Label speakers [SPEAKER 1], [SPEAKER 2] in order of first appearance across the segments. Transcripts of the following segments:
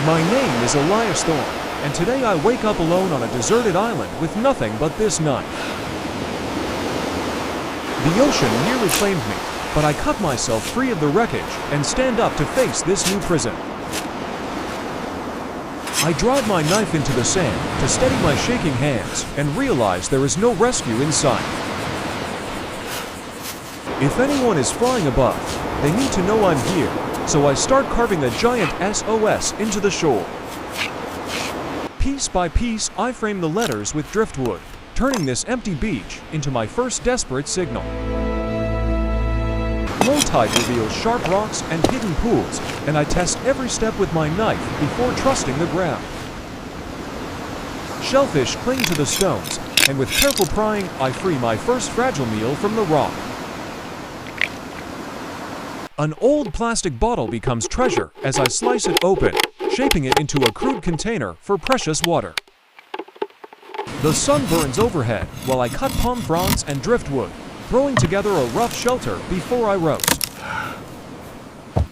[SPEAKER 1] My name is Elias Thorne, and today I wake up alone on a deserted island with nothing but this knife. The ocean nearly claimed me, but I cut myself free of the wreckage and stand up to face this new prison. I drive my knife into the sand to steady my shaking hands and realize there is no rescue in sight. If anyone is flying above, they need to know I'm here, so I start carving a giant SOS into the shore. Piece by piece, I frame the letters with driftwood, turning this empty beach into my first desperate signal. Low tide reveals sharp rocks and hidden pools, and I test every step with my knife before trusting the ground. Shellfish cling to the stones, and with careful prying, I free my first fragile meal from the rock. An old plastic bottle becomes treasure as I slice it open, shaping it into a crude container for precious water. The sun burns overhead while I cut palm fronds and driftwood, throwing together a rough shelter before I roast.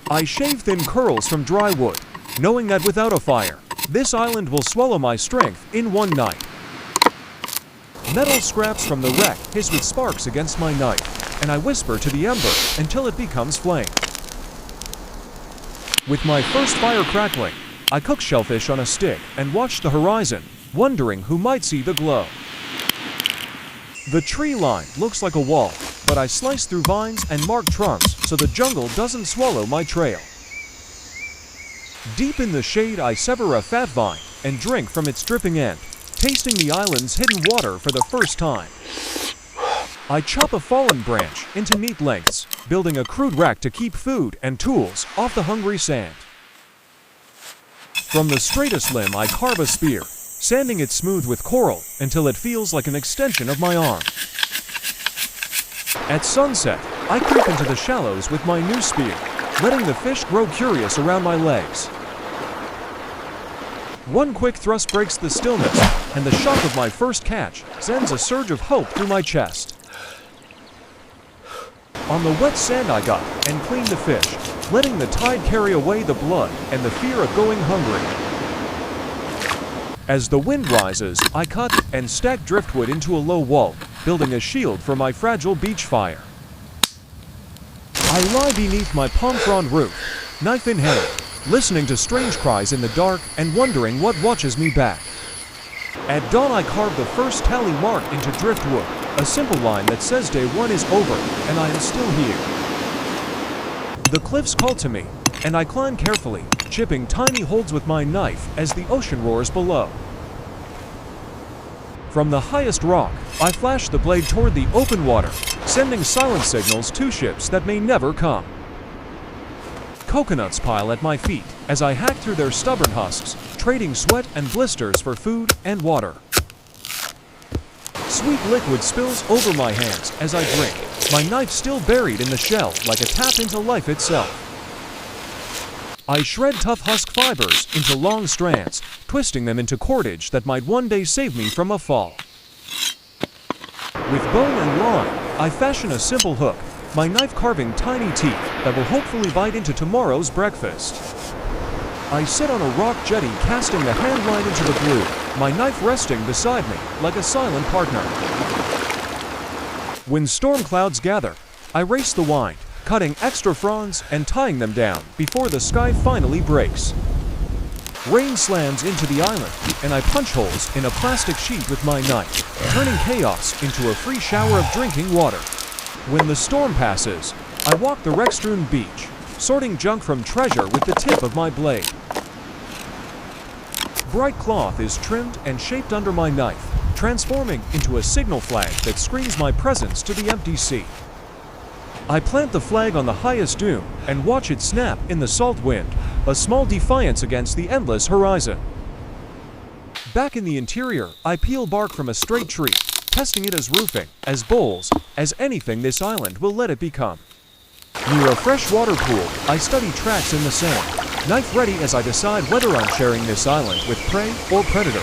[SPEAKER 1] I shave thin curls from dry wood, knowing that without a fire, this island will swallow my strength in one night. Metal scraps from the wreck hiss with sparks against my knife, and I whisper to the ember until it becomes flame. With my first fire crackling, I cook shellfish on a stick and watch the horizon, wondering who might see the glow. The tree line looks like a wall, but I slice through vines and mark trunks so the jungle doesn't swallow my trail. Deep in the shade, I sever a fat vine and drink from its dripping end, tasting the island's hidden water for the first time. I chop a fallen branch into neat lengths, building a crude rack to keep food and tools off the hungry sand. From the straightest limb, I carve a spear, sanding it smooth with coral until it feels like an extension of my arm. At sunset, I creep into the shallows with my new spear, letting the fish grow curious around my legs. One quick thrust breaks the stillness, and the shock of my first catch sends a surge of hope through my chest. On the wet sand I got and cleaned the fish, letting the tide carry away the blood and the fear of going hungry. As the wind rises, I cut and stack driftwood into a low wall, building a shield for my fragile beach fire. I lie beneath my palm frond roof, knife in hand, listening to strange cries in the dark and wondering what watches me back. At dawn, I carve the first tally mark into driftwood, a simple line that says day one is over and I am still here. The cliffs call to me, and I climb carefully, chipping tiny holes with my knife as the ocean roars below. From the highest rock, I flash the blade toward the open water, sending silent signals to ships that may never come. Coconuts pile at my feet as I hack through their stubborn husks, trading sweat and blisters for food and water. Sweet liquid spills over my hands as I drink, my knife still buried in the shell like a tap into life itself. I shred tough husk fibers into long strands, twisting them into cordage that might one day save me from a fall. With bone and line, I fashion a simple hook, my knife carving tiny teeth that will hopefully bite into tomorrow's breakfast. I sit on a rock jetty casting the hand line into the blue, my knife resting beside me like a silent partner. When storm clouds gather, I race the wind, cutting extra fronds and tying them down before the sky finally breaks. Rain slams into the island, and I punch holes in a plastic sheet with my knife, turning chaos into a free shower of drinking water. When the storm passes, I walk the wreck-strewn beach, sorting junk from treasure with the tip of my blade. Bright cloth is trimmed and shaped under my knife, transforming into a signal flag that screams my presence to the empty sea. I plant the flag on the highest dune and watch it snap in the salt wind, a small defiance against the endless horizon. Back in the interior, I peel bark from a straight tree, testing it as roofing, as bowls, as anything this island will let it become. Near a freshwater pool, I study tracks in the sand, knife ready as I decide whether I'm sharing this island with prey or predator.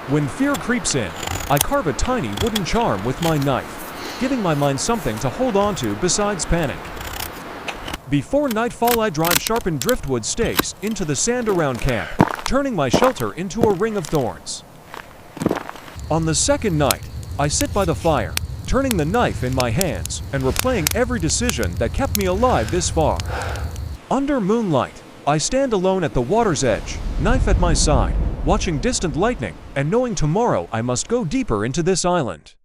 [SPEAKER 1] When fear creeps in, I carve a tiny wooden charm with my knife, giving my mind something to hold on to besides panic. Before nightfall, I drive sharpened driftwood stakes into the sand around camp, turning my shelter into a ring of thorns. On the second night, I sit by the fire, turning the knife in my hands and replaying every decision that kept me alive this far. Under moonlight, I stand alone at the water's edge, knife at my side, watching distant lightning and knowing tomorrow I must go deeper into this island.